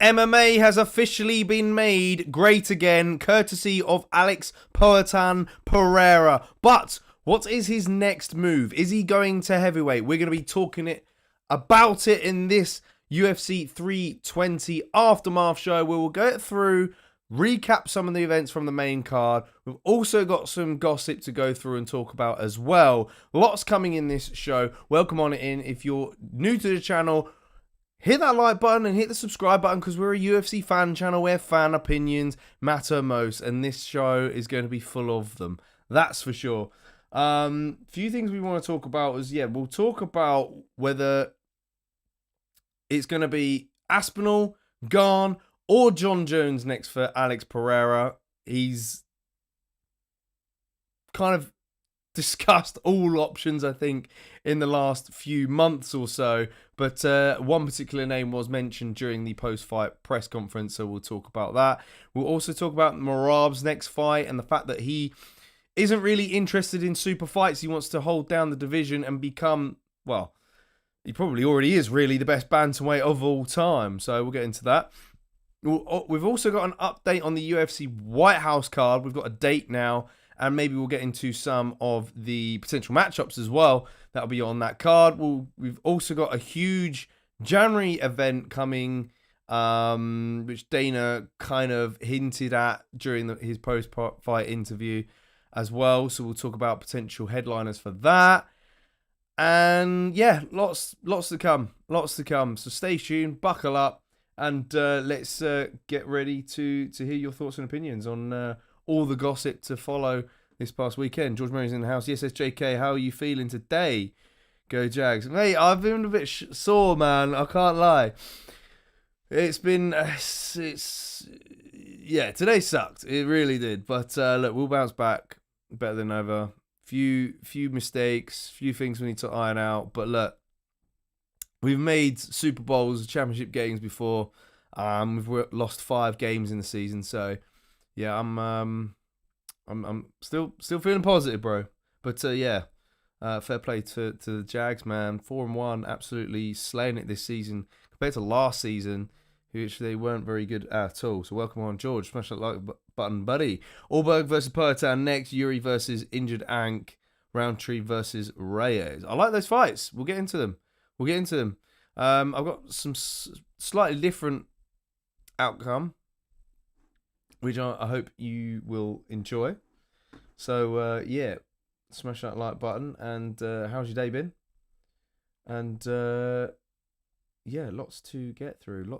MMA has officially been made great again, courtesy of Alex Poatan Pereira. But what is his next move? Is he going to heavyweight? We're going to be talking about it in this UFC 320 Aftermath show. We will go through, recap some of the events from the main card. We've also got some gossip to go through and talk about as well. Lots coming in this show. Welcome on in. If you're new to the channel, hit that like button and hit the subscribe button because we're a UFC fan channel where fan opinions matter most, and this show is going to be full of them. That's for sure. Few things we want to talk about is, we'll talk about whether it's going to be Aspinall, Gane, or John Jones next for Alex Pereira. He's kind of discussed all options, I think, in the last few months or so. But one particular name was mentioned during the post-fight press conference, so we'll talk about that. We'll also talk about Merab's next fight and the fact that he isn't really interested in super fights. He wants to hold down the division and become, well, he probably already is really the best bantamweight of all time. So we'll get into that. We've also got an update on the UFC White House card. We've got a date now, and maybe we'll get into some of the potential matchups as well that'll be on that card. We've also got a huge January event coming, which Dana kind of hinted at during his post-fight interview as well. So we'll talk about potential headliners for that. And yeah, lots to come. So stay tuned, buckle up, and let's get ready to hear your thoughts and opinions on all the gossip to follow this past weekend. George Murray's in the house. Yes, JK, how are you feeling today? Go Jags. Mate, I've been a bit sore, man. I can't lie. It's been... today sucked. It really did. But look, we'll bounce back better than ever. Few mistakes, few things we need to iron out. But look, we've made Super Bowls, championship games before. We've lost 5 games in the season. So, yeah, I'm still feeling positive, bro. But fair play to the Jags, man. 4-1, absolutely slaying it this season compared to last season, which they weren't very good at all. So welcome on, George. Smash that like button, buddy. Allberg versus Poatan next. Yuri versus Injured Ank. Roundtree versus Reyes. I like those fights. We'll get into them. I've got some slightly different outcome, which I hope you will enjoy. So, smash that like button. And how's your day been? And, lots to get through.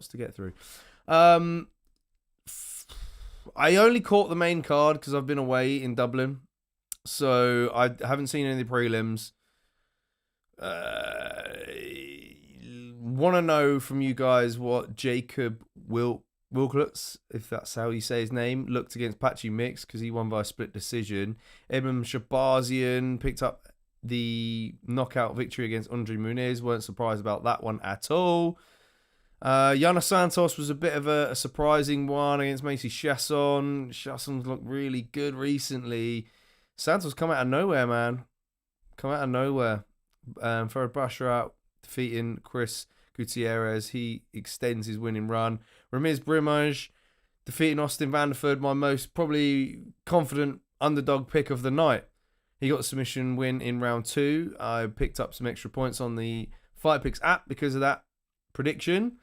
I only caught the main card because I've been away in Dublin. So, I haven't seen any of the prelims. Want to know from you guys what Jacob Wilklutz, if that's how you say his name, looked against Patchy Mix because he won by a split decision. Edmund Shabazian picked up the knockout victory against Andre Muniz. Weren't surprised about that one at all. Yana Santos was a bit of a surprising one against Macy Chasson. Chasson's looked really good recently. Santos come out of nowhere, man. Farad Basharat defeating Chris Gutierrez. He extends his winning run. Ramiz Brimage defeating Austin Vanderford, my most probably confident underdog pick of the night. He got a submission win in round 2. I picked up some extra points on the Fight Picks app because of that prediction.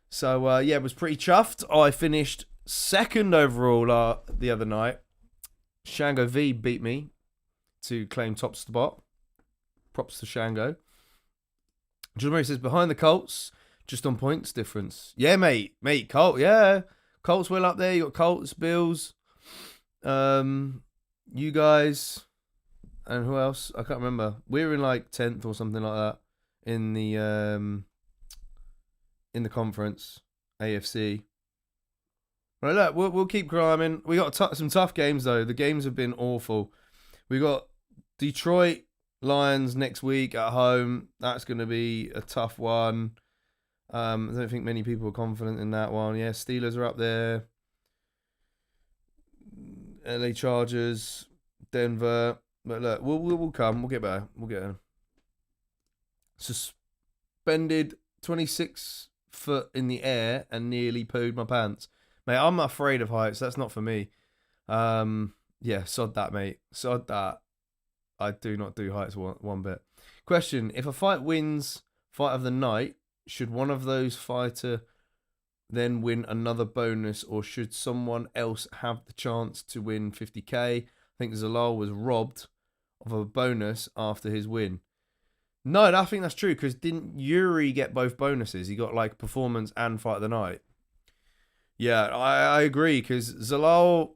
So, was pretty chuffed. I finished second overall the other night. Shango V beat me to claim top spot. Props to Shango. John Murray says, behind the Colts, just on points difference. Yeah, mate, Colts, yeah. Colts well up there. You got Colts, Bills, you guys, and who else? I can't remember. We were in like 10th or something like that in the conference, AFC. Right, look, we'll keep climbing. We got some tough games though. The games have been awful. We got Detroit Lions next week at home. That's going to be a tough one. I don't think many people are confident in that one. Yeah, Steelers are up there. LA Chargers, Denver. But look, we'll come. We'll get better. Suspended 26 foot in the air and nearly pooed my pants. Mate, I'm afraid of heights. That's not for me. Yeah, sod that, mate. Sod that. I do not do heights one bit. Question: if a fight wins fight of the night, should one of those fighter then win another bonus, or should someone else have the chance to win 50k? I think Zalal was robbed of a bonus after his win. No, I think that's true, because didn't Yuri get both bonuses? He got like performance and fight of the night. Yeah, I agree, because Zalal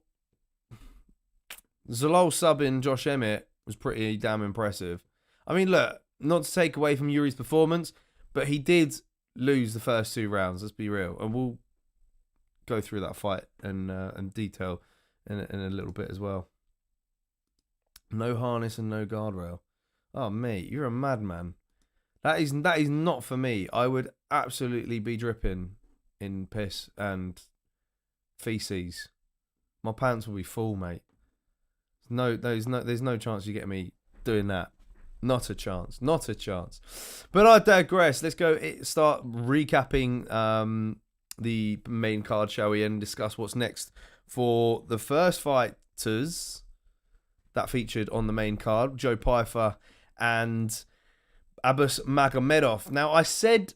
subbing Josh Emmett was pretty damn impressive. I mean, look, not to take away from Yuri's performance, but he did lose the first 2 rounds. Let's be real, and we'll go through that fight and detail in a little bit as well. No harness and no guardrail. Oh, mate, you're a madman. That is not for me. I would absolutely be dripping in piss and feces. My pants will be full, mate. There's no chance you get me doing that. Not a chance. Not a chance. But I digress. Let's go start recapping the main card, shall we, and discuss what's next for the first fighters that featured on the main card, Joe Pyfer and Abbas Magomedov. Now, I said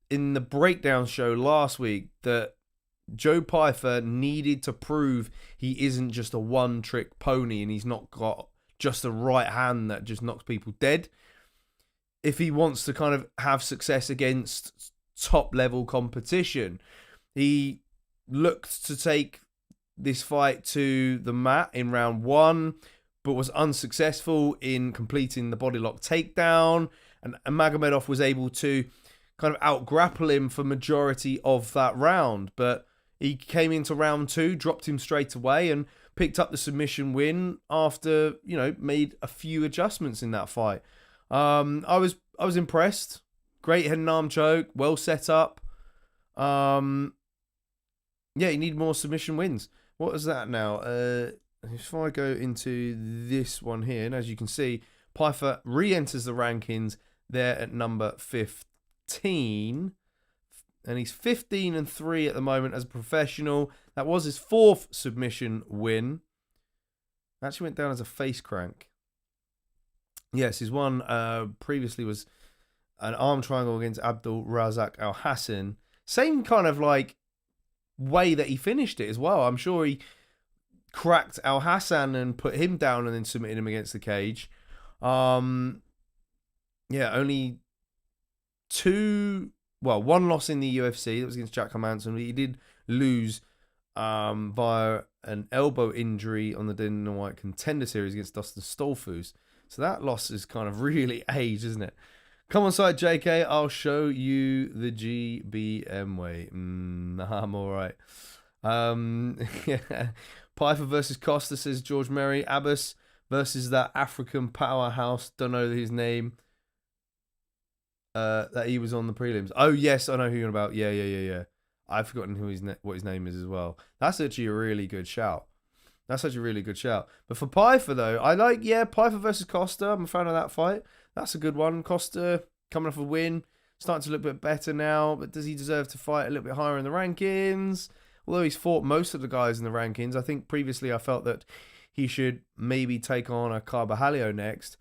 in the breakdown show last week that Joe Pyfer needed to prove he isn't just a one-trick pony and he's not got just a right hand that just knocks people dead. If he wants to kind of have success against top-level competition, he looked to take this fight to the mat in round 1, but was unsuccessful in completing the bodylock takedown, and Magomedov was able to kind of out-grapple him for majority of that round, but he came into round 2, dropped him straight away, and picked up the submission win after, made a few adjustments in that fight. I was impressed. Great head and arm choke, well set up. You need more submission wins. What is that now? If I go into this one here, and as you can see, Pyfer re-enters the rankings there at number 15. And he's 15-3 at the moment as a professional. That was his 4th submission win. Actually went down as a face crank. Yes, his one previously was an arm triangle against Abdul Razak Al Hassan. Same kind of like way that he finished it as well. I'm sure he cracked Al Hassan and put him down and then submitted him against the cage. Only one loss in the UFC. That was against Jack Hermansson. He did lose via an elbow injury on the Dana White Contender Series against Dustin Stolfus. So that loss is kind of really aged, isn't it? Come on side, JK. I'll show you the GBM way. I'm all right. Pyfer versus Costa, says George Merry. Abbas versus that African powerhouse. Don't know his name. That he was on the prelims. Oh, yes, I know who you're about. Yeah. I've forgotten what his name is as well. That's actually a really good shout. But for Pyfer, though, I like, Pyfer versus Costa. I'm a fan of that fight. That's a good one. Costa coming off a win. Starting to look a bit better now. But does he deserve to fight a little bit higher in the rankings? Although he's fought most of the guys in the rankings. I think previously I felt that he should maybe take on a Carvalho next.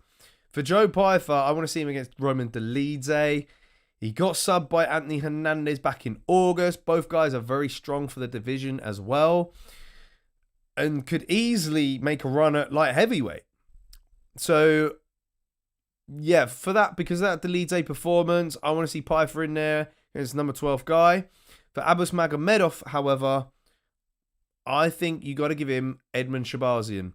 For Joe Pyfer, I want to see him against Roman Dolidze. He got subbed by Anthony Hernandez back in August. Both guys are very strong for the division as well, and could easily make a run at light heavyweight. So, for that, because of that Dolidze performance, I want to see Pyfer in there as number 12 guy. For Abbas Magomedov, however, I think you got to give him Edmund Shabazian.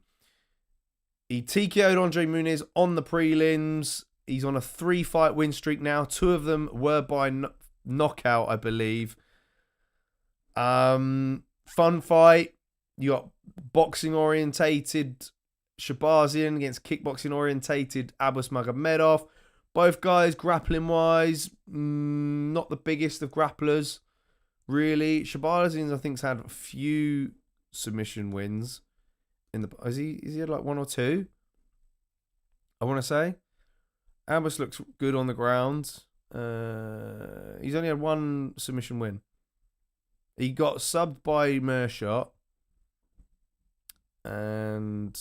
He TKO'd Andre Muniz on the prelims. He's on a 3-fight win streak now. 2 of them were by knockout, I believe. Fun fight. You got boxing-orientated Shabazian against kickboxing-orientated Abbas Magomedov. Both guys, grappling-wise, not the biggest of grapplers, really. Shabazian, I think, has had a few submission wins. Is he had like 1 or 2? I want to say. Abbas looks good on the ground. He's only had one submission win. He got subbed by Mershot. And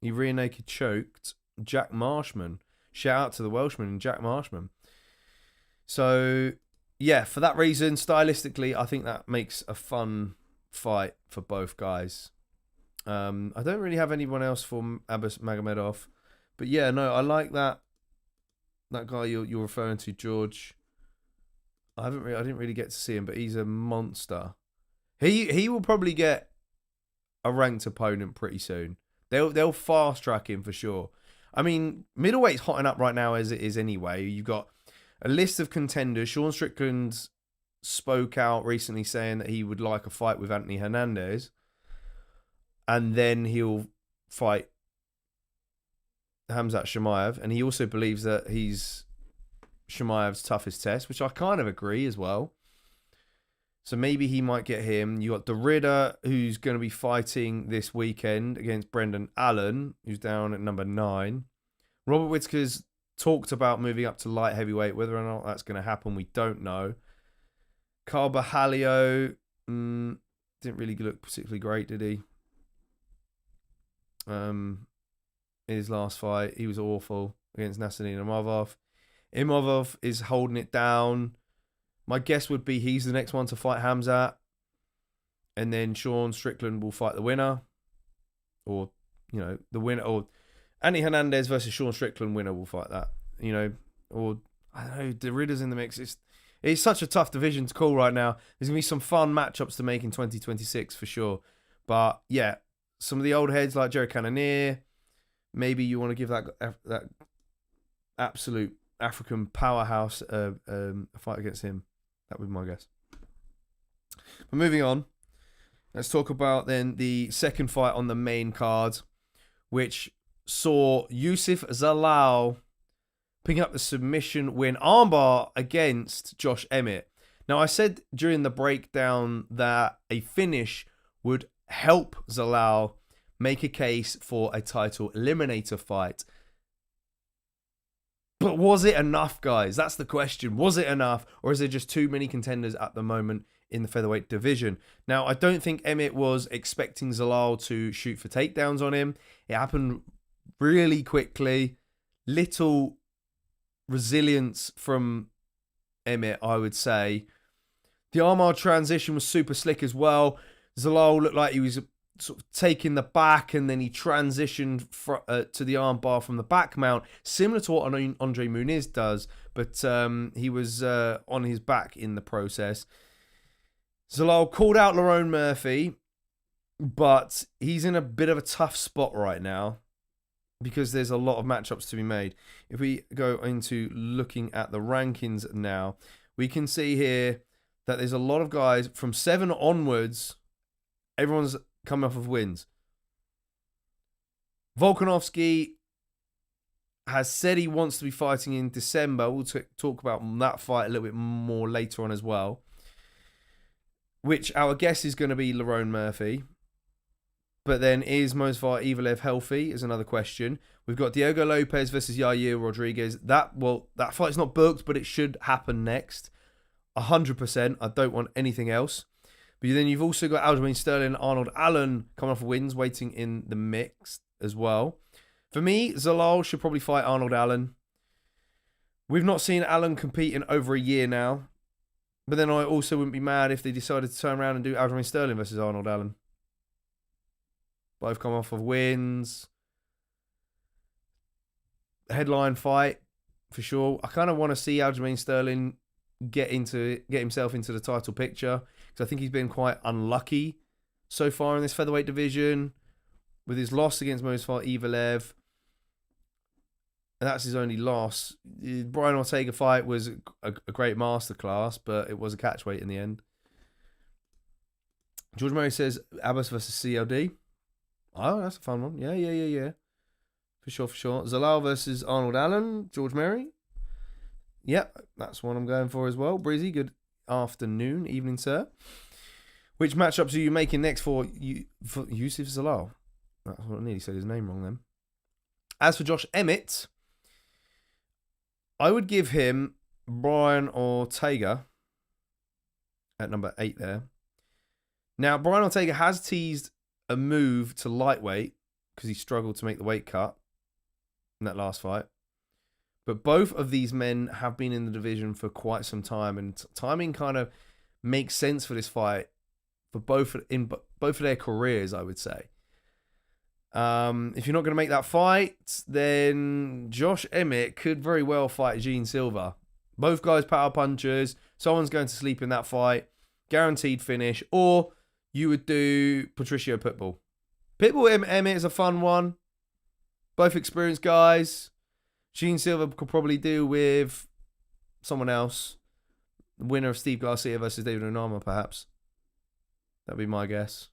he rear naked choked Jack Marshman. Shout out to the Welshman and Jack Marshman. So, yeah, for that reason, stylistically, I think that makes a fun fight for both guys. I don't really have anyone else for Abbas Magomedov. But yeah, no, I like that guy you're referring to, George. I didn't really get to see him, but he's a monster. He will probably get a ranked opponent pretty soon. They'll fast track him for sure. I mean, middleweight's hotting up right now as it is anyway. You've got a list of contenders. Sean Strickland spoke out recently saying that he would like a fight with Anthony Hernandez, and then he'll fight Khamzat Chimaev, and he also believes that he's Chimaev's toughest test, which I kind of agree as well. So maybe he might get him. You got Derrida, who's going to be fighting this weekend against Brendan Allen, who's down at number 9. Robert Whittaker's talked about moving up to light heavyweight. Whether or not that's going to happen, we don't know. Carbajalio didn't really look particularly great, did he? In his last fight, he was awful against Nassourdine Imavov. Imavov is holding it down. My guess would be he's the next one to fight Khamzat. And then Sean Strickland will fight the winner. Or, the winner. Or Anthony Hernandez versus Sean Strickland winner will fight that. Or, I don't know, Derrida's in the mix. It's such a tough division to call right now. There's going to be some fun matchups to make in 2026 for sure. But, yeah, some of the old heads like Jerry Cannonier, maybe you want to give that absolute African powerhouse a fight against him. That would be my guess. But moving on, let's talk about then the second fight on the main card, which saw Youssef Zalal picking up the submission win armbar against Josh Emmett. Now, I said during the breakdown that a finish would help Zalal make a case for a title eliminator fight. But was it enough, guys? That's the question. Was it enough, or is there just too many contenders at the moment in the featherweight division? Now, I don't think Emmett was expecting Zalal to shoot for takedowns on him. It happened really quickly. Little resilience from Emmett, I would say. The armbar transition was super slick as well. Zalal looked like he was sort of taking the back, and then he transitioned to the armbar from the back mount, similar to what Andre Muniz does, but he was on his back in the process. Zalal called out Lerone Murphy, but he's in a bit of a tough spot right now because there's a lot of matchups to be made. If we go into looking at the rankings now, we can see here that there's a lot of guys from 7 onwards. Everyone's coming off of wins. Volkanovski has said he wants to be fighting in December. We'll talk about that fight a little bit more later on as well. Which our guess is going to be Lerone Murphy. But then is Movsar Evelev healthy is another question. We've got Diego Lopez versus Yair Rodriguez. That fight's not booked, but it should happen next. 100%. I don't want anything else. But then you've also got Aljamain Sterling and Arnold Allen coming off wins, waiting in the mix as well. For me, Zalal should probably fight Arnold Allen. We've not seen Allen compete in over a year now. But then I also wouldn't be mad if they decided to turn around and do Aljamain Sterling versus Arnold Allen. Both come off of wins. Headline fight, for sure. I kind of want to see Aljamain Sterling get himself into the title picture, because I think he's been quite unlucky so far in this featherweight division with his loss against Movsar Evelev. That's his only loss. The Brian Ortega fight was a great masterclass, but it was a catchweight in the end. George Murray says Abbas versus CLD. Oh, that's a fun one. Yeah. For sure. Zalal versus Arnold Allen. George Murray. Yep, that's one I'm going for as well. Breezy, good afternoon, evening, sir. Which matchups are you making next for Youssef Zalal? That's what I nearly said his name wrong then. As for Josh Emmett, I would give him Brian Ortega at number 8 there. Now, Brian Ortega has teased a move to lightweight because he struggled to make the weight cut in that last fight. But both of these men have been in the division for quite some time, and timing kind of makes sense for this fight for both of their careers, I would say. If you're not going to make that fight, then Josh Emmett could very well fight Gene Silva. Both guys power punchers. Someone's going to sleep in that fight. Guaranteed finish. Or you would do Patricio Pitbull. Pitbull Emmett is a fun one. Both experienced guys. Gene Silva could probably do with someone else. The winner of Steve Garcia versus David Onama, perhaps. That'd be my guess.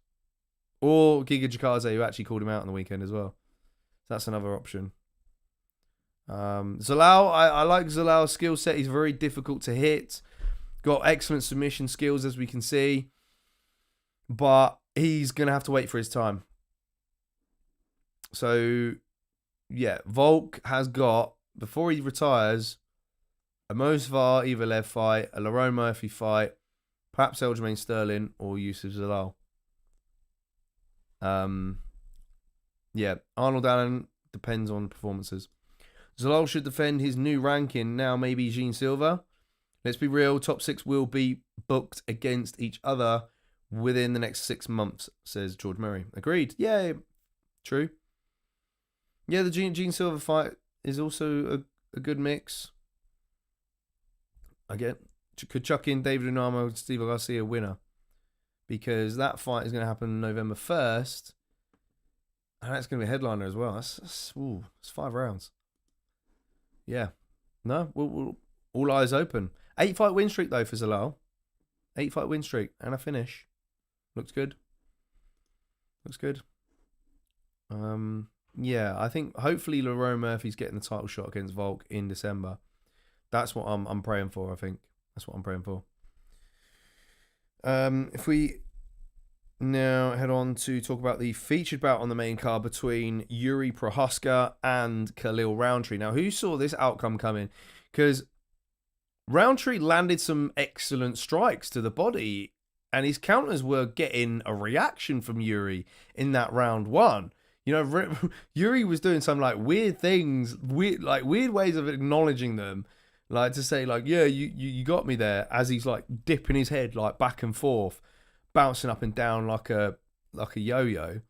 Or Giga Jakaze, who actually called him out on the weekend as well. So that's another option. Zalal, I like Zalal's skill set. He's very difficult to hit. Got excellent submission skills, as we can see. But he's going to have to wait for his time. So, yeah, Volk has got, before he retires, a Mosvar Evalev fight, a Lerone Murphy fight, perhaps Aljamain Sterling or Yusuf Zalal. Yeah, Arnold Allen depends on performances. Zalal should defend his new ranking, now maybe Gene Silva. Let's be real, top 6 will be booked against each other within the next 6 months, says George Murray. Agreed. Yeah, true. Yeah, the Gene Silva fight is also a good mix. I could chuck in David Onama and Steve Garcia winner, because that fight is going to happen November 1st, and that's going to be a headliner as well. It's 5 rounds. Yeah. No, we'll all eyes open. 8-fight win streak, though, for Zalal. 8-fight win streak and a finish. Looks good. Yeah, I think hopefully Lerone Murphy's getting the title shot against Volk in December. That's what I'm praying for, I think. That's what I'm praying for. If we now head on to talk about the featured bout on the main card between Yuri Prochazka and Khalil Roundtree. Now, who saw this outcome coming? Because Roundtree landed some excellent strikes to the body, and his counters were getting a reaction from Yuri in that round 1. You know, Yuri was doing some like weird things, weird ways of acknowledging them. Like to say, like, yeah, you got me there, as he's like dipping his head like back and forth, bouncing up and down like a yo-yo.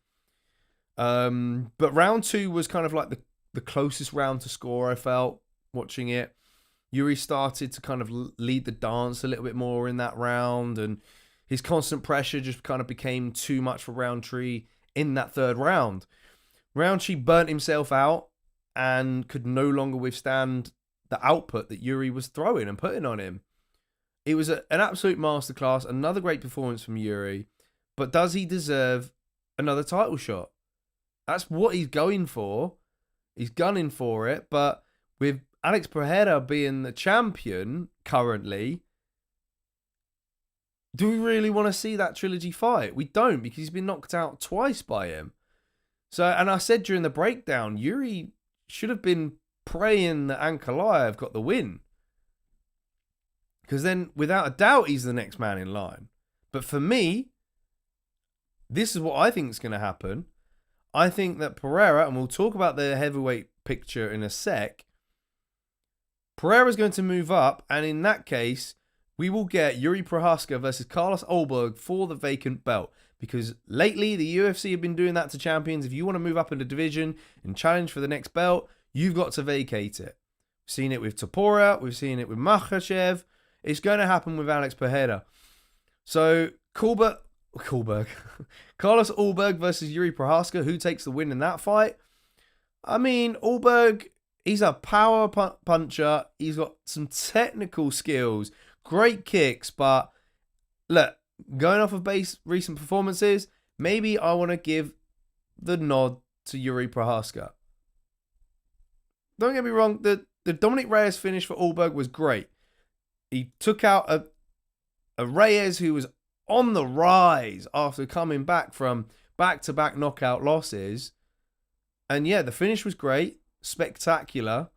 But round 2 was kind of like the closest round to score, I felt, watching it. Yuri started to kind of lead the dance a little bit more in that round, and his constant pressure just kind of became too much for Roundtree in that 3rd round. Roundtree burnt himself out and could no longer withstand the output that Yuri was throwing and putting on him. It was an absolute masterclass, another great performance from Yuri, but does he deserve another title shot? That's what he's going for. He's gunning for it, but with Alex Pereira being the champion currently, do we really want to see that trilogy fight? We don't, because he's been knocked out twice by him. So, and I said during the breakdown, Yuri should have been praying that Ankhalaev got the win, because then, without a doubt, he's the next man in line. But for me, this is what I think is going to happen. I think that Pereira, and we'll talk about the heavyweight picture in a sec, Pereira's going to move up, and in that case, we will get Yuri Prochazka versus Carlos Ulberg for the vacant belt. Because lately, the UFC have been doing that to champions. If you want to move up in the division and challenge for the next belt, you've got to vacate it. We've seen it with Topuria. We've seen it with Makhachev. It's going to happen with Alex Pereira. So, Carlos Ulberg versus Yuri Prochazka. Who takes the win in that fight? I mean, Ulberg, he's a power puncher. He's got some technical skills. Great kicks. But, look, going off of base recent performances, maybe I want to give the nod to Yuri Prochazka. Don't get me wrong, the Dominic Reyes finish for Ulberg was great. He took out a Reyes who was on the rise after coming back from back-to-back knockout losses. And yeah, the finish was great, spectacular.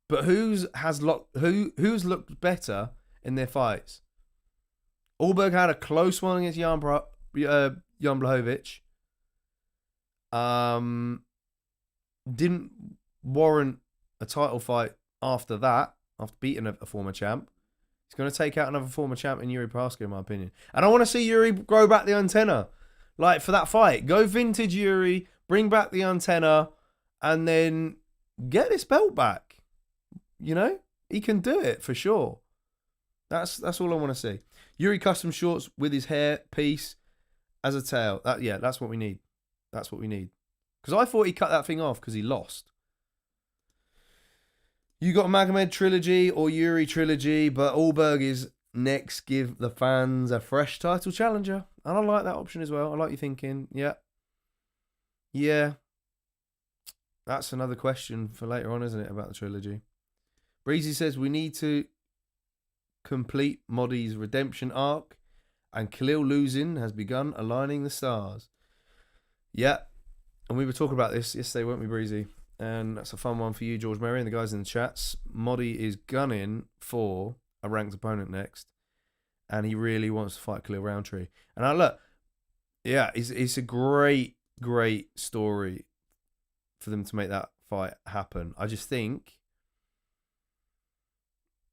But who's looked better in their fights? Allberg had a close one against Jan Blachowicz. Didn't warrant a title fight after that, after beating a former champ. He's going to take out another former champ in Yuri Prochazka, in my opinion. And I want to see Yuri grow back the antenna. Like, for that fight. Go vintage Yuri, bring back the antenna, and then get this belt back. You know? He can do it, for sure. That's all I want to see. Yuri custom shorts with his hair piece as a tail. That's what we need. That's what we need. Because I thought he cut that thing off because he lost. You got Magomed trilogy or Yuri trilogy, but Allberg is next. Give the fans a fresh title challenger. And I like that option as well. I like you thinking. Yeah. That's another question for later on, isn't it, about the trilogy? Breezy says we need to complete Modi's redemption arc, and Khalil losing has begun aligning the stars. Yeah, and we were talking about this yesterday, weren't we, Breezy? And that's a fun one for you, George Murray, and the guys in the chats. Modi is gunning for a ranked opponent next, and he really wants to fight Khalil Roundtree. And it's a great story for them to make that fight happen. I just think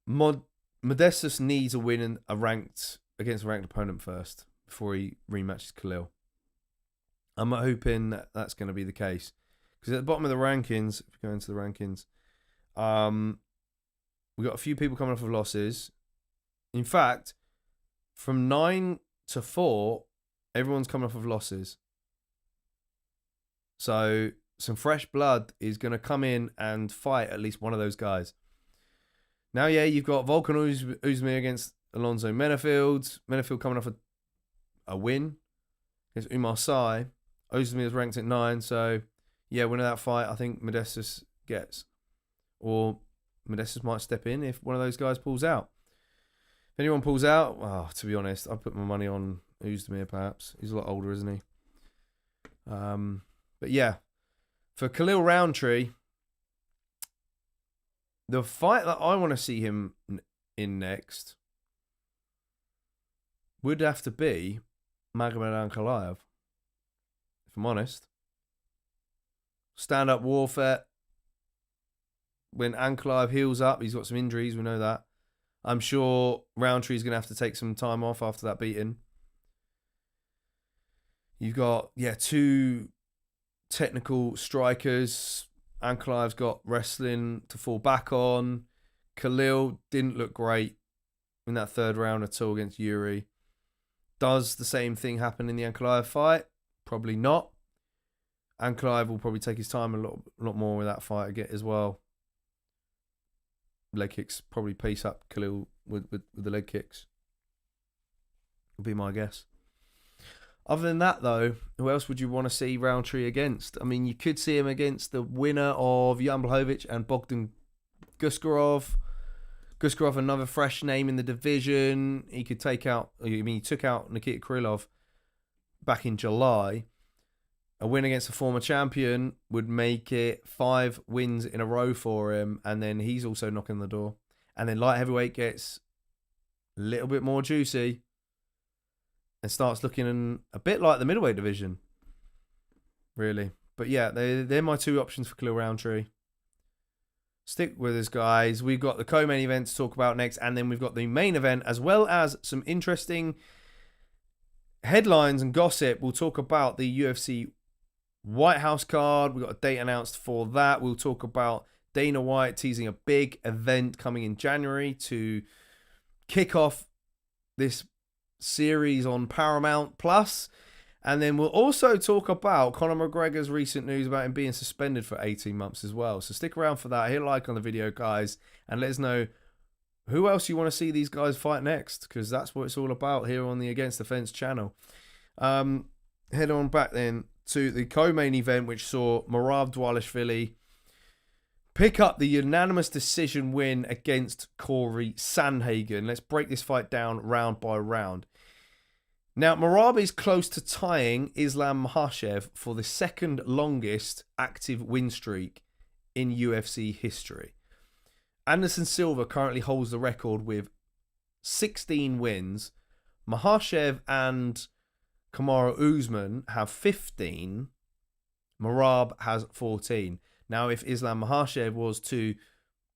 Modestus needs a win against a ranked opponent first before he rematches Khalil. I'm hoping that's going to be the case. Because at the bottom of the rankings, if we go into the rankings, we've got a few people coming off of losses. In fact, from 9 to 4, everyone's coming off of losses. So some fresh blood is going to come in and fight at least one of those guys. Now, you've got Volkan Oezdemir against Alonzo Menafield. Menafield coming off a win against Umar Sy. Oezdemir is ranked at 9, so winner that fight, I think Modestus gets. Or Modestus might step in if one of those guys pulls out. If anyone pulls out, to be honest, I'd put my money on Oezdemir perhaps. He's a lot older, isn't he? But yeah, for Khalil Roundtree, the fight that I want to see him in next would have to be Magomed Ankhalaev, if I'm honest. Stand-up warfare. When Ankhalaev heals up, he's got some injuries, we know that. I'm sure Roundtree's going to have to take some time off after that beating. You've got, two technical strikers. Ankhalaev's got wrestling to fall back on. Khalil didn't look great in that third round at all against Yuri. Does the same thing happen in the Ankhalaev fight? Probably not. Ankhalaev will probably take his time a lot more with that fight again as well. Leg kicks probably pace up Khalil with the leg kicks. Would be my guess. Other than that, though, who else would you want to see Roundtree against? I mean, you could see him against the winner of Jan Blachowicz and Bogdan Guskarov. Guskarov, another fresh name in the division. He took out Nikita Krylov back in July. A win against a former champion would make it 5 wins in a row for him, and then he's also knocking the door. And then light heavyweight gets a little bit more juicy and starts looking a bit like the middleweight division, really. But yeah, they're my 2 options for Khalil Roundtree. Stick with us, guys. We've got the co-main event to talk about next, and then we've got the main event, as well as some interesting headlines and gossip. We'll talk about the UFC White House card. We've got a date announced for that. We'll talk about Dana White teasing a big event coming in January to kick off this series on Paramount Plus. And then we'll also talk about Conor McGregor's recent news about him being suspended for 18 months as well. So stick around for that. Hit a like on the video, guys, and let us know who else you want to see these guys fight next, because that's what it's all about here on the Against the Fence channel. Head on back then to the co-main event, which saw Merab Dvalishvili pick up the unanimous decision win against Corey Sandhagen. Let's break this fight down round by round. Now, Merab is close to tying Islam Makhachev for the second longest active win streak in UFC history. Anderson Silva currently holds the record with 16 wins. Makhachev and Kamaru Usman have 15. Merab has 14. Now, if Islam Makhachev was to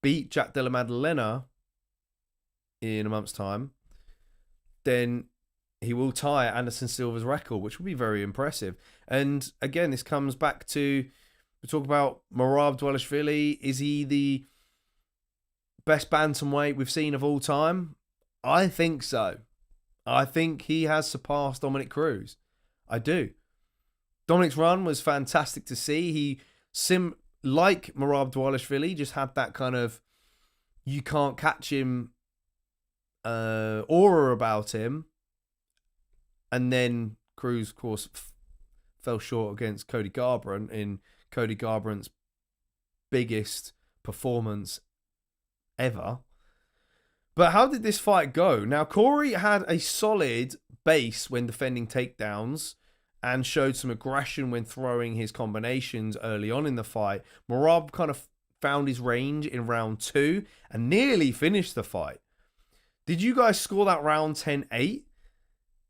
beat Jack Della Maddalena in a month's time, then he will tie Anderson Silva's record, which would be very impressive. And again, this comes back to, we talk about Merab Dvalishvili. Is he the best bantamweight we've seen of all time? I think so. I think he has surpassed Dominic Cruz. I do. Dominic's run was fantastic to see. He, like Merab Dvalishvili, just had that kind of you can't catch him aura about him. And then Cruz, of course, fell short against Cody Garbrandt in Cody Garbrandt's biggest performance ever. But how did this fight go? Now, Corey had a solid base when defending takedowns and showed some aggression when throwing his combinations early on in the fight. Merab kind of found his range in round 2 and nearly finished the fight. Did you guys score that round 10-8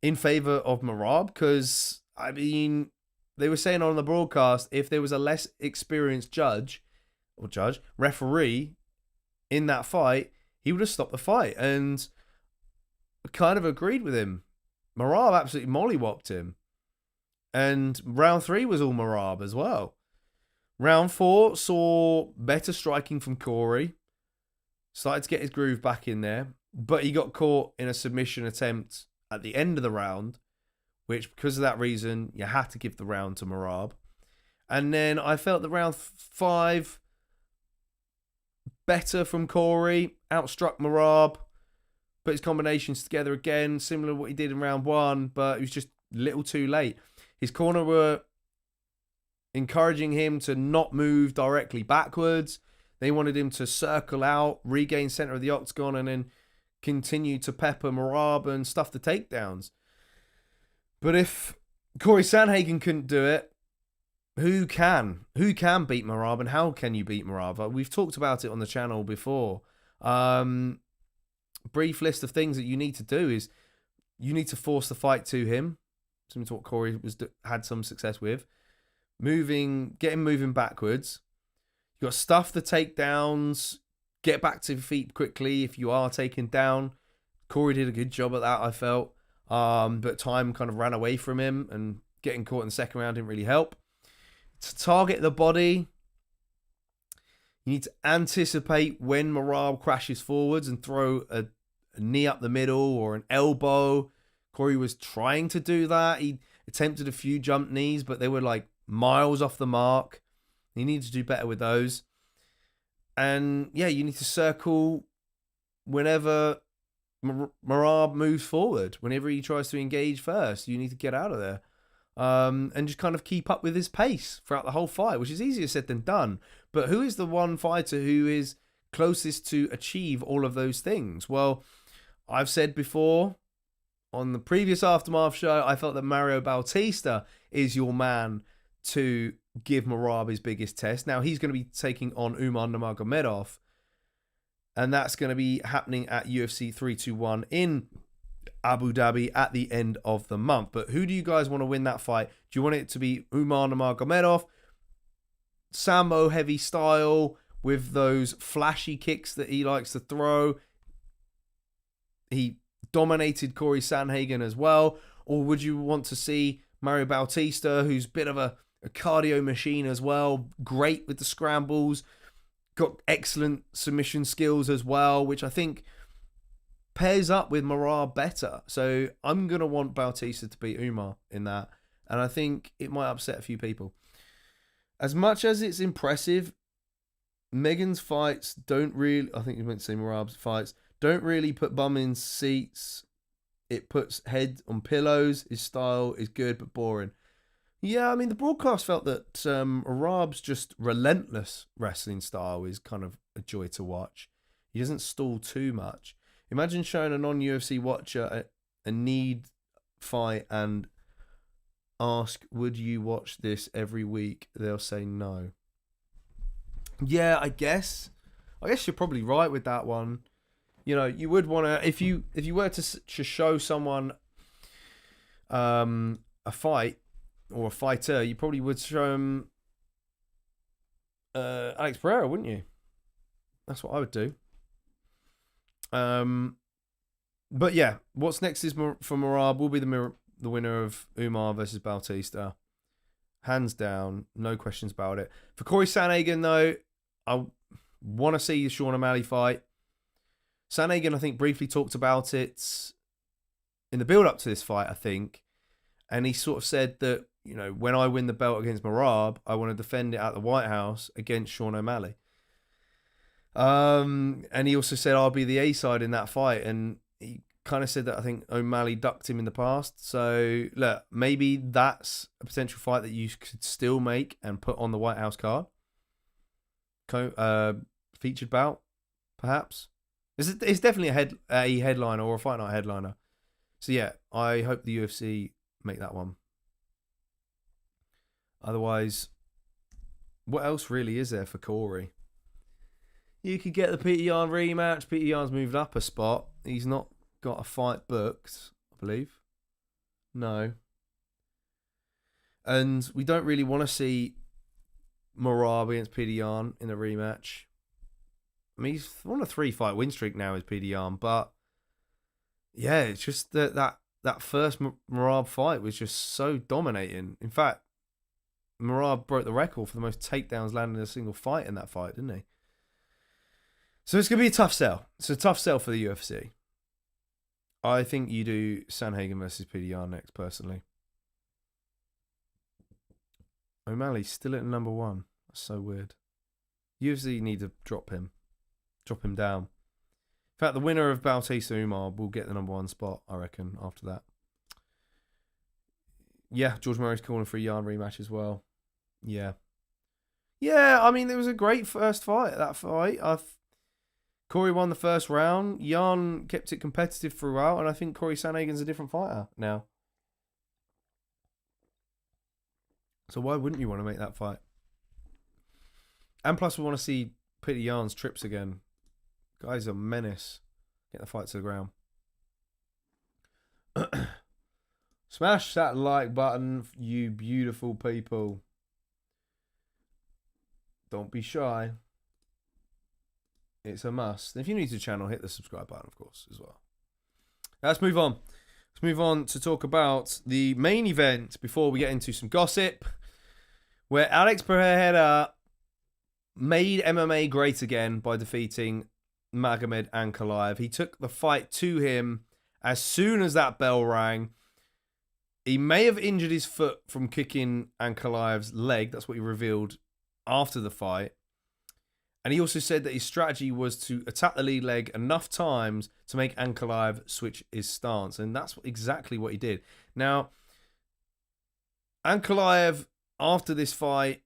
in favor of Merab? Because, I mean, they were saying on the broadcast, if there was a less experienced referee in that fight, he would have stopped the fight. And I kind of agreed with him. Merab absolutely mollywopped him. And round 3 was all Merab as well. Round 4 saw better striking from Corey. Started to get his groove back in there. But he got caught in a submission attempt at the end of the round, which, because of that reason, you had to give the round to Merab. And then I felt that round 5, better from Corey, outstruck Merab, put his combinations together again, similar to what he did in round 1, but it was just a little too late. His corner were encouraging him to not move directly backwards. They wanted him to circle out, regain center of the octagon, and then continue to pepper Merab and stuff the takedowns. But if Corey Sandhagen couldn't do it, who can? Who can beat Merab, and how can you beat Merab? We've talked about it on the channel before. Brief list of things that you need to do is you need to force the fight to him. Similar to what Corey had some success with. Get him moving backwards. You got to stuff the takedowns. Get back to your feet quickly if you are taken down. Corey did a good job at that, I felt. But time kind of ran away from him, and getting caught in the second round didn't really help. To target the body, you need to anticipate when Merab crashes forwards and throw a knee up the middle or an elbow. Corey was trying to do that. He attempted a few jump knees, but they were like miles off the mark. He needed to do better with those. And yeah, you need to circle whenever Merab moves forward. Whenever he tries to engage first, you need to get out of there. And just kind of keep up with his pace throughout the whole fight, which is easier said than done. But who is the one fighter who is closest to achieve all of those things? Well, I've said before on the previous Aftermath show, I felt that Mario Bautista is your man to give Merab his biggest test. Now, he's going to be taking on Umar Nurmagomedov, and that's going to be happening at UFC 321 in Abu Dhabi at the end of the month. But who do you guys want to win that fight? Do you want it to be Umar Nurmagomedov, Sambo heavy style with those flashy kicks that he likes to throw? He dominated Corey Sandhagen as well. Or would you want to see Mario Bautista, who's a bit of a cardio machine as well, great with the scrambles, got excellent submission skills as well, which I think pairs up with Merab better. So I'm going to want Bautista to beat Umar in that. And I think it might upset a few people. As much as it's impressive, Megan's fights don't really, I think you meant to say Merab's fights, don't really put bum in seats. It puts head on pillows. His style is good but boring. Yeah, I mean, the broadcast felt that Merab's just relentless wrestling style is kind of a joy to watch. He doesn't stall too much. Imagine showing a non-UFC watcher a need fight and ask, would you watch this every week? They'll say no. Yeah, I guess. I guess you're probably right with that one. You know, you would want to, if you were to show someone a fight or a fighter, you probably would show him Alex Pereira, wouldn't you? That's what I would do. But yeah, what's next is for Merab will be the winner of Umar versus Bautista. Hands down, no questions about it. For Corey Sandhagen, though, I want to see the Sean O'Malley fight. Sandhagen, I think, briefly talked about it in the build-up to this fight, I think. And he sort of said that, you know, when I win the belt against Merab, I want to defend it at the White House against Sean O'Malley. And he also said I'll be the A side in that fight. And he kind of said that I think O'Malley ducked him in the past. So, look, maybe that's a potential fight that you could still make and put on the White House card. Featured bout, perhaps. It's definitely a headliner or a fight night headliner. So, yeah, I hope the UFC make that one. Otherwise, what else really is there for Corey? You could get the Peter Yan rematch. Peter Yan's moved up a spot. He's not got a fight booked, I believe. No. And we don't really want to see Merab against Peter Yan in a rematch. I mean, he's on a 3-fight win streak now as Peter Yan, but yeah, it's just that first Merab fight was just so dominating. In fact, Merab broke the record for the most takedowns landed in a single fight in that fight, didn't he? So it's going to be a tough sell. It's a tough sell for the UFC. I think you do Sandhagen versus Peter Yan next, personally. O'Malley's still at number 1. That's so weird. UFC need to drop him. Drop him down. In fact, the winner of Bautista Umar will get the number 1 spot, I reckon, after that. Yeah, George Murray's calling for a Yan rematch as well. Yeah. Yeah, I mean, it was a great first fight, that fight. Corey won the first round. Yan kept it competitive throughout, and I think Corey Sandhagen's a different fighter now. So why wouldn't you want to make that fight? And plus, we want to see Peter Yan's trips again. Guy's a menace. Get the fight to the ground. Smash that like button, you beautiful people. Don't be shy. It's a must. If you're new to the channel, hit the subscribe button, of course, as well. Let's move on. Let's move on to talk about the main event before we get into some gossip, where Alex Pereira made MMA great again by defeating Magomed Ankhalaev. He took the fight to him as soon as that bell rang. He may have injured his foot from kicking Ankhalaev's leg. That's what he revealed after the fight. And he also said that his strategy was to attack the lead leg enough times to make Ankhalaev switch his stance. And that's exactly what he did. Now, Ankhalaev, after this fight,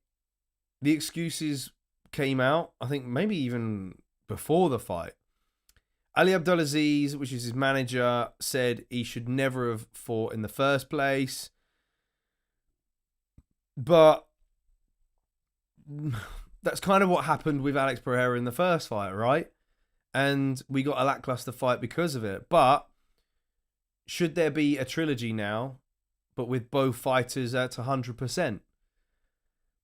the excuses came out. I think maybe even before the fight. Ali Abdulaziz, which is his manager, said he should never have fought in the first place. But that's kind of what happened with Alex Pereira in the first fight, right? And we got a lackluster fight because of it. But should there be a trilogy now, but with both fighters at 100%?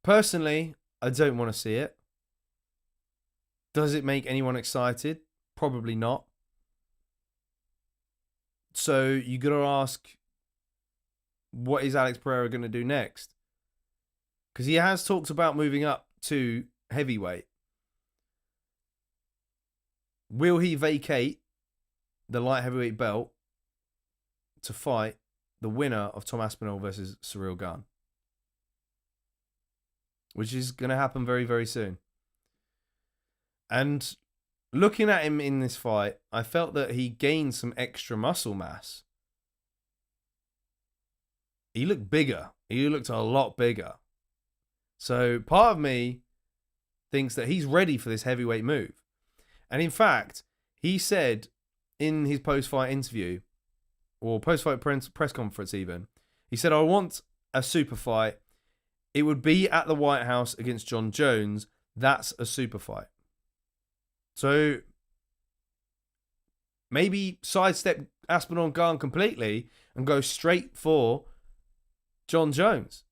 Personally, I don't want to see it. Does it make anyone excited? Probably not. So you got to ask, what is Alex Pereira going to do next? Because he has talked about moving up to heavyweight. Will he vacate the light heavyweight belt to fight the winner of Tom Aspinall versus Cyril Gane? Which is going to happen very, very soon. And looking at him in this fight, I felt that he gained some extra muscle mass. He looked bigger. He looked a lot bigger. So part of me thinks that he's ready for this heavyweight move. And in fact, he said in his post-fight interview, or post-fight press conference even, he said, I want a super fight. It would be at the White House against John Jones. That's a super fight. So maybe sidestep Aspinall and Gane completely and go straight for John Jones.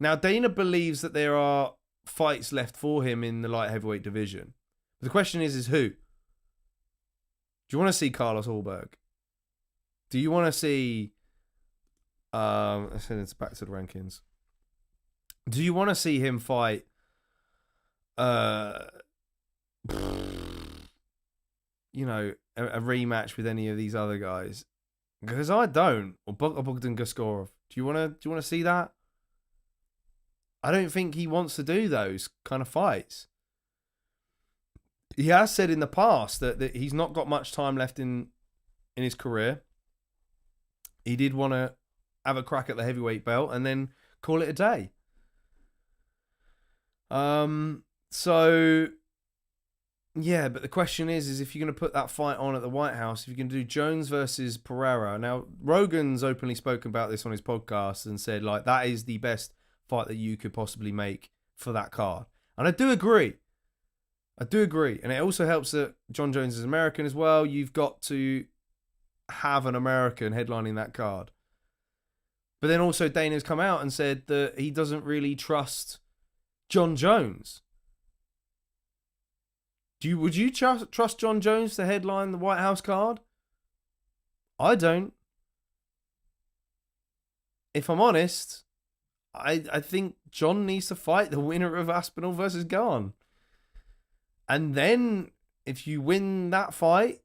Now, Dana believes that there are fights left for him in the light heavyweight division. But the question is who? Do you want to see Carlos Ulberg? Do you want to see... let's send it back to the rankings. Do you want to see him fight... you know, a rematch with any of these other guys? Because I don't. Or Bogdan Gaskorov. Do you want to see that? I don't think he wants to do those kind of fights. He has said in the past that he's not got much time left in his career. He did want to have a crack at the heavyweight belt and then call it a day. So yeah, but the question is if you're going to put that fight on at the White House, if you're going to do Jones versus Pereira. Now, Rogan's openly spoken about this on his podcast and said, like, that is the best fight that you could possibly make for that card. And I do agree. And it also helps that John Jones is American as well. You've got to have an American headlining that card. But then also Dana's come out and said that he doesn't really trust John Jones. Would you trust John Jones to headline the White House card? I don't. If I'm honest, I think John needs to fight the winner of Aspinall versus Gane. And then, if you win that fight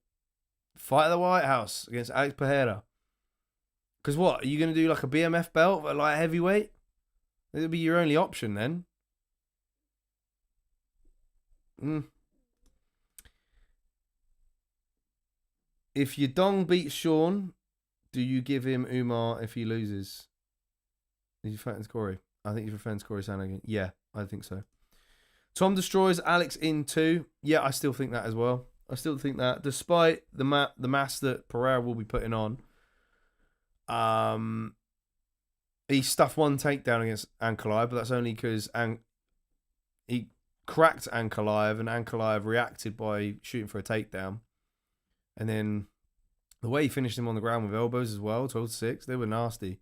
at the White House against Alex Pereira. Because what? Are you going to do like a BMF belt at light heavyweight? It'll be your only option then. If Yadong beats Sean, do you give him Umar if he loses? Is he fighting Corey? I think he's referring to Corey Sandhagen. Yeah, I think so. Tom destroys Alex in 2. Yeah, I still think that as well. I still think that, despite the mass that Pereira will be putting on, he stuffed one takedown against Ankhalaev, but that's only because he cracked Ankhalaev, and Ankhalaev reacted by shooting for a takedown. And then the way he finished him on the ground with elbows as well, 12-6, they were nasty.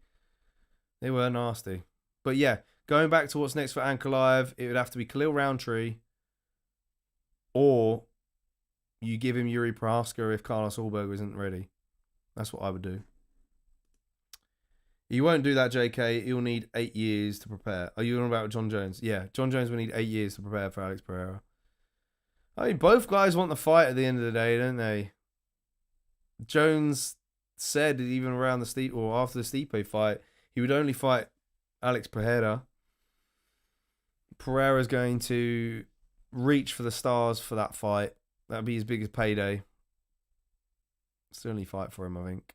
But yeah, going back to what's next for Ankhalaev, it would have to be Khalil Roundtree, or you give him Yuri Prohaska if Carlos Ulberg isn't ready. That's what I would do. He won't do that, JK. He'll need 8 years to prepare. Are you on about John Jones? Yeah, John Jones will need 8 years to prepare for Alex Pereira. I mean, both guys want the fight at the end of the day, don't they? Jones said even around the Stipe or after the Stipe fight, he would only fight Alex Pereira. Pereira's going to reach for the stars for that fight. That'd be his biggest payday. It's the only fight for him, I think.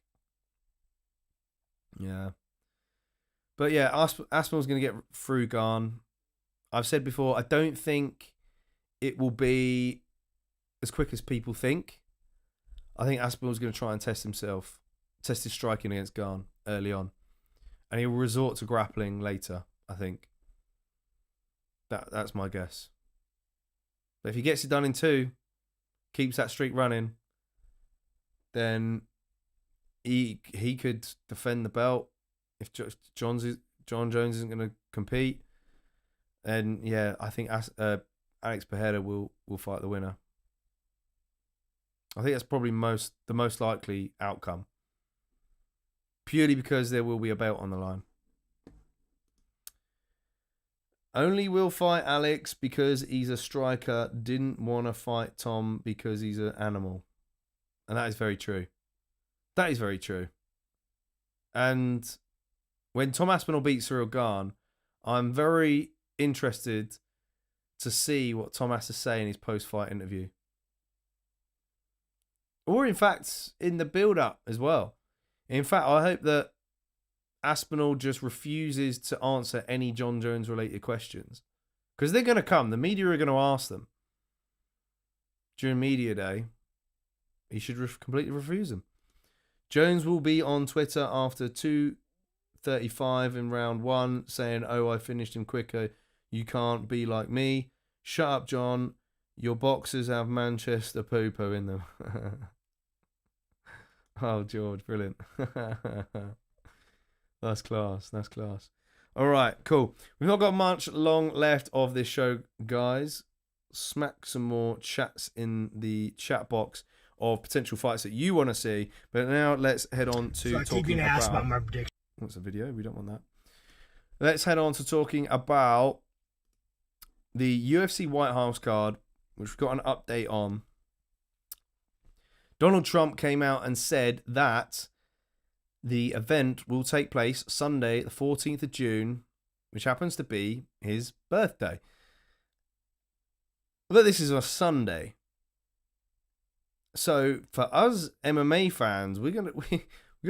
Yeah. But yeah, Aspinall's going to get through Gane. I've said before, I don't think it will be as quick as people think. I think Aspinall's going to try and test his striking against Gane early on. And he'll resort to grappling later, I think. That's my guess. But if he gets it done in 2, keeps that streak running, then he could defend the belt. If John Jones isn't going to compete, then yeah, I think Alex Pereira will fight the winner. I think that's probably the most likely outcome. Purely because there will be a belt on the line. Only will fight Alex because he's a striker. Didn't want to fight Tom because he's an animal. And that is very true. That is very true. And when Tom Aspinall beats Cyril Gane, I'm very interested to see what Tom has to say in his post-fight interview. Or in fact, in the build-up as well. In fact, I hope that Aspinall just refuses to answer any John Jones-related questions. Because they're going to come. The media are going to ask them. During media day, he should completely refuse them. Jones will be on Twitter after 2:35 in round 1 saying, "Oh, I finished him quicker. You can't be like me. Shut up, John. Your boxers have Manchester poo-poo in them. Oh, George, brilliant. That's class. That's class. All right, cool. We've not got much long left of this show, guys. Smack some more chats in the chat box of potential fights that you want to see. But now let's head on to talking about my prediction. What's a video? We don't want that. Let's head on to talking about the UFC White House card, which we've got an update on. Donald Trump came out and said that the event will take place Sunday, the 14th of June, which happens to be his birthday. But this is a Sunday. So for us MMA fans, we're gonna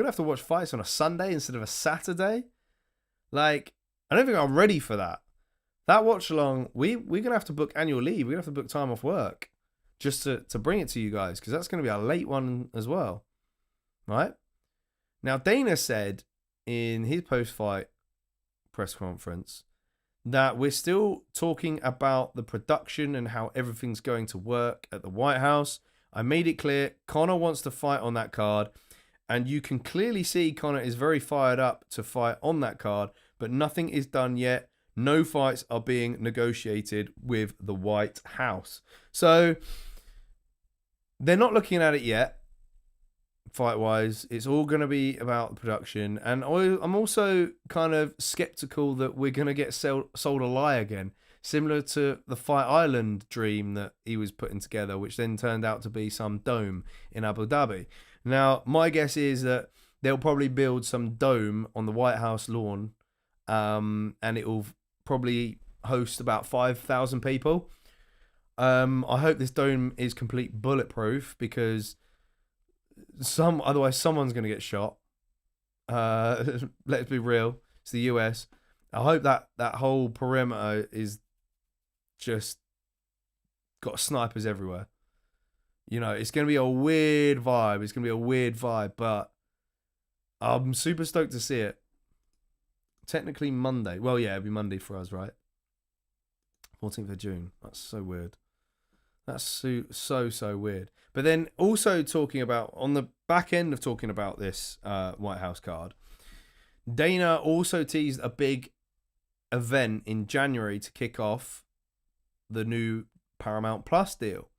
have to watch fights on a Sunday instead of a Saturday. Like, I don't think I'm ready for that. That watch along, we're gonna have to book annual leave. We're gonna have to book time off work just to bring it to you guys, because that's gonna be a late one as well, right? Now Dana said in his post-fight press conference that we're still talking about the production and how everything's going to work at the White House. I made it clear Conor wants to fight on that card, and you can clearly see Conor is very fired up to fight on that card, but nothing is done yet. No fights are being negotiated with the White House. So they're not looking at it yet, fight-wise. It's all going to be about the production. And I'm also kind of skeptical that we're going to get sold a lie again, similar to the Fight Island dream that he was putting together, which then turned out to be some dome in Abu Dhabi. Now, my guess is that they'll probably build some dome on the White House lawn, and it will probably host about 5,000 people. I hope this dome is complete bulletproof, because otherwise someone's going to get shot. Let's be real. It's the US. I hope that whole perimeter is just got snipers everywhere. You know, it's going to be a weird vibe. But I'm super stoked to see it. Technically Monday. Well, yeah, it'll be Monday for us, right? 14th of June. That's so weird. That's so weird. But then also talking about, on the back end of talking about this White House card, Dana also teased a big event in January to kick off the new Paramount Plus deal.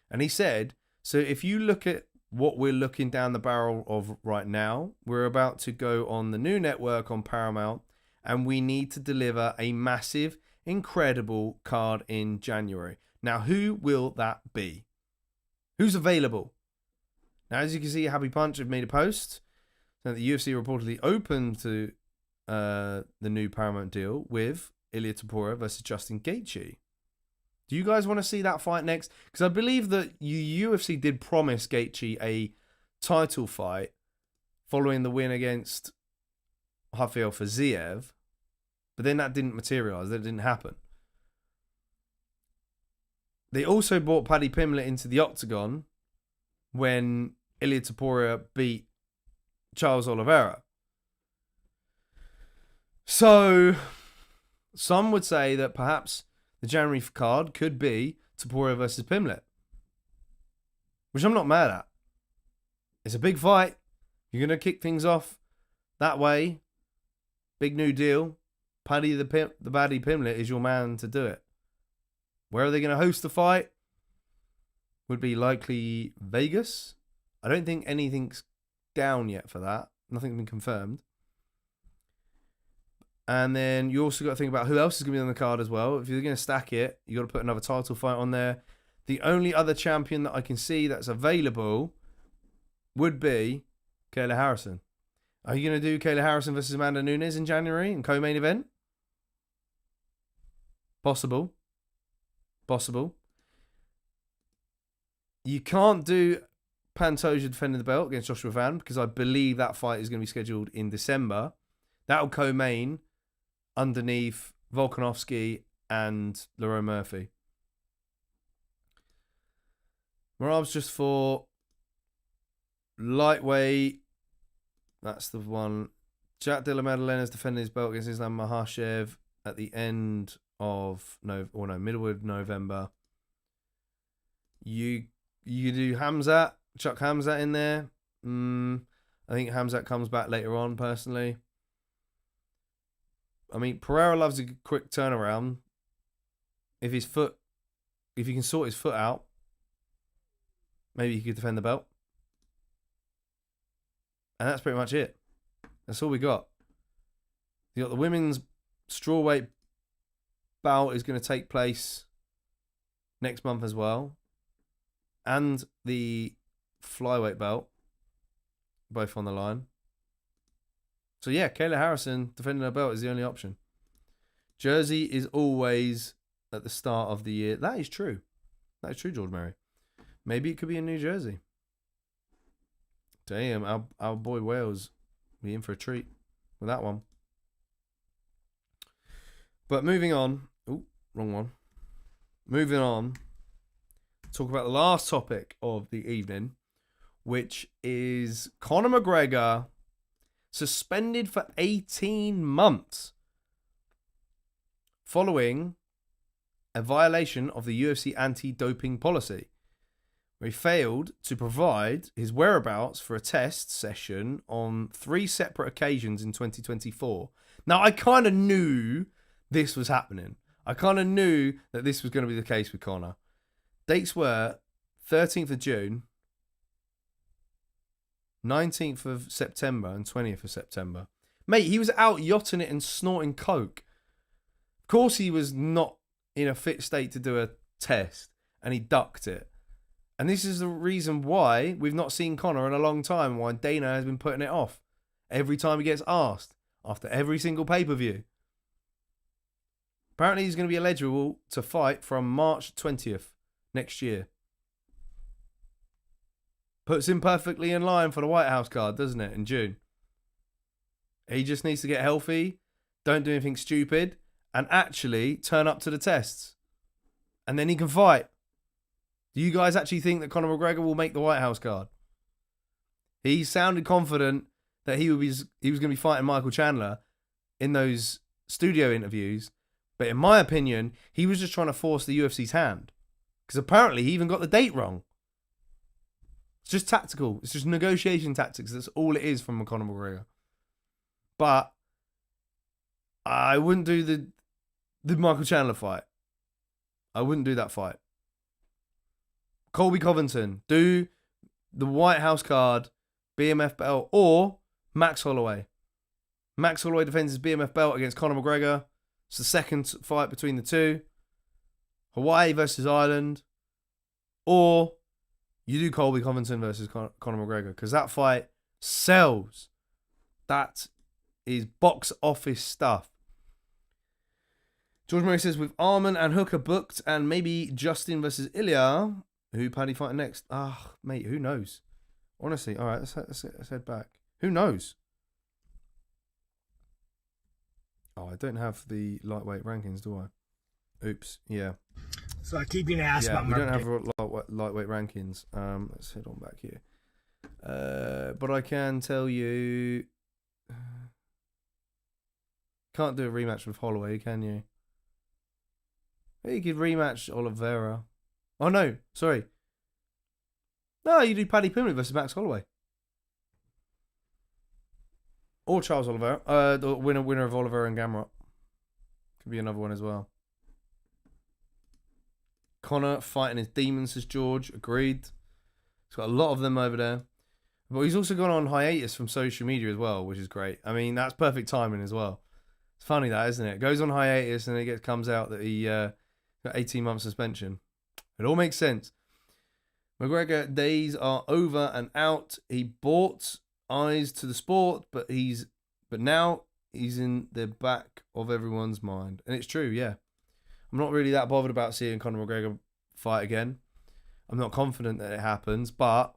And he said, so if you look at what we're looking down the barrel of right now, we're about to go on the new network on Paramount, and we need to deliver a massive, incredible card in January. Now, who will that be? Who's available? Now, as you can see, Happy Punch have made a post that the UFC reportedly open to the new Paramount deal with Ilia Topuria versus Justin Gaethje. Do you guys want to see that fight next? Because I believe that UFC did promise Gaethje a title fight following the win against Rafael Fiziev, but then that didn't materialize. That didn't happen. They also brought Paddy Pimblett into the octagon when Ilia Topuria beat Charles Oliveira. So some would say that perhaps the January card could be Topuria versus Pimblett, which I'm not mad at. It's a big fight. You're going to kick things off that way. Big new deal. Paddy the Baddie Pimblett is your man to do it. Where are they going to host the fight? Would be likely Vegas. I don't think anything's down yet for that. Nothing's been confirmed. And then you also got to think about who else is going to be on the card as well. If you're going to stack it, you got to put another title fight on there. The only other champion that I can see that's available would be Kayla Harrison. Are you going to do Kayla Harrison versus Amanda Nunes in January in co-main event? Possible. You can't do Pantoja defending the belt against Joshua Van, because I believe that fight is going to be scheduled in December. That'll co-main underneath Volkanovski and Lerone Murphy. Merab's just for lightweight. That's the one. Jack Della Maddalena is defending his belt against Islam Makhachev at the end of middle of November. You do Hamzat, chuck Hamzat in there. I think Hamzat comes back later on, personally. I mean, Pereira loves a quick turnaround. If you can sort his foot out, maybe he could defend the belt. And that's pretty much it. That's all we got. You got the women's strawweight bout is going to take place next month as well. And the flyweight belt, both on the line. So yeah, Kayla Harrison defending her belt is the only option. Jersey is always at the start of the year. That is true. That is true, George Murray. Maybe it could be in New Jersey. Damn, our boy Wales be in for a treat with that one. But moving on. Oh, wrong one. Moving on. Talk about the last topic of the evening, which is Conor McGregor suspended for 18 months following a violation of the UFC anti-doping policy, where he failed to provide his whereabouts for a test session on 3 separate occasions in 2024. Now, I kind of knew this was happening. I kind of knew that this was going to be the case with Conor. Dates were 13th of June, 19th of September, and 20th of September. Mate, he was out yachting it and snorting coke. Of course, he was not in a fit state to do a test, and he ducked it. And this is the reason why we've not seen Conor in a long time, why Dana has been putting it off every time he gets asked, after every single pay-per-view. Apparently, he's going to be eligible to fight from March 20th next year. Puts him perfectly in line for the White House card, doesn't it, in June? He just needs to get healthy, don't do anything stupid, and actually turn up to the tests. And then he can fight. Do you guys actually think that Conor McGregor will make the White House card? He sounded confident that he was going to be fighting Michael Chandler in those studio interviews. But in my opinion, he was just trying to force the UFC's hand. Because apparently he even got the date wrong. It's just tactical. It's just negotiation tactics. That's all it is from Conor McGregor. But I wouldn't do the Michael Chandler fight. I wouldn't do that fight. Colby Covington, do the White House card, BMF belt, or Max Holloway. Max Holloway defends his BMF belt against Conor McGregor. It's the second fight between the two. Hawaii versus Ireland. Or you do Colby Covington versus Conor McGregor, because that fight sells. That is box office stuff. George Murray says, with Arman and Hooker booked, and maybe Justin versus Ilya, who Paddy fighting next? Mate, who knows? Honestly, all right, let's head back. Who knows? Oh, I don't have the lightweight rankings, do I? Oops, yeah. So I keep being asked about we don't have lightweight rankings. Let's head on back here. But I can tell you, can't do a rematch with Holloway, can you? You could rematch Oliveira. Oh no, sorry. No, you do Paddy Pimblett versus Max Holloway. Or Charles Oliveira. The winner of Oliveira and Gamrot. Could be another one as well. Conor fighting his demons, says George. Agreed. He's got a lot of them over there. But he's also gone on hiatus from social media as well, which is great. I mean, that's perfect timing as well. It's funny that, isn't it? Goes on hiatus and it comes out that he got 18-month suspension. It all makes sense. McGregor days are over and out. He brought eyes to the sport, but now he's in the back of everyone's mind. And it's true, yeah. I'm not really that bothered about seeing Conor McGregor fight again. I'm not confident that it happens, but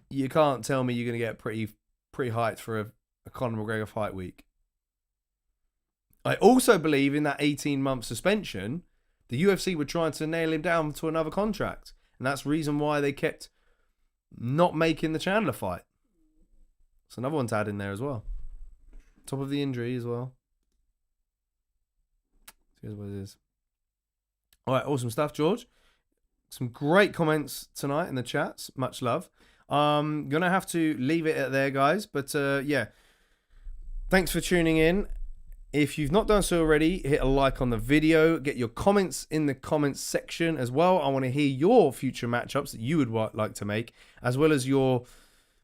you can't tell me you're going to get pretty hyped for a Conor McGregor fight week. I also believe in that 18-month suspension, the UFC were trying to nail him down to another contract. And that's the reason why they kept not making the Chandler fight. It's another one to add in there as well. Top of the injury as well. Here's what it is. All right, awesome stuff, George. Some great comments tonight in the chats. Much love. Gonna have to leave it at there, guys. But yeah, thanks for tuning in. If you've not done so already, hit a like on the video. Get your comments in the comments section as well. I want to hear your future matchups that you would like to make, as well as your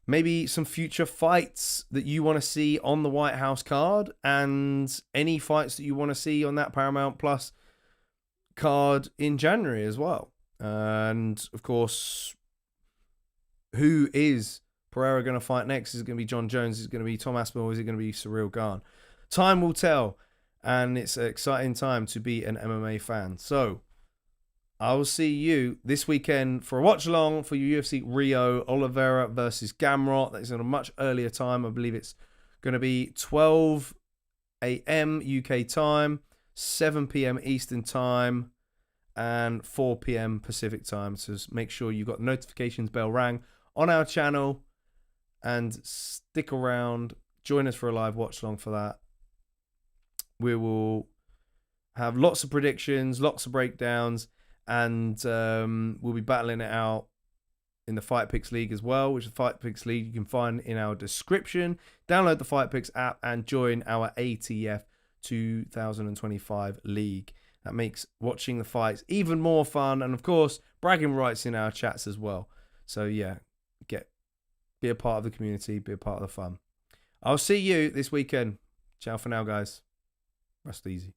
maybe some future fights that you want to see on the White House card, and any fights that you want to see on that Paramount Plus card in January as well. And of course, who is Pereira going to fight next? Is it going to be John Jones? Is it going to be Tom Aspinall? Is it going to be Cyril Gane? Time will tell, and it's an exciting time to be an MMA fan. So I will see you this weekend for a watch along for your UFC Rio Oliveira versus Gamrot. That is at a much earlier time. I believe it's going to be 12 a.m. UK time, 7 p.m. Eastern time, and 4 p.m. Pacific time. So make sure you've got the notifications bell rang on our channel, and stick around. Join us for a live watch along for that. We will have lots of predictions, lots of breakdowns, and we'll be battling it out in the Fight Picks League as well, which is the Fight Picks League you can find in our description. Download the Fight Picks app and join our ATF 2025 League. That makes watching the fights even more fun, and of course, bragging rights in our chats as well. So yeah, be a part of the community, be a part of the fun. I'll see you this weekend. Ciao for now, guys. Rest easy.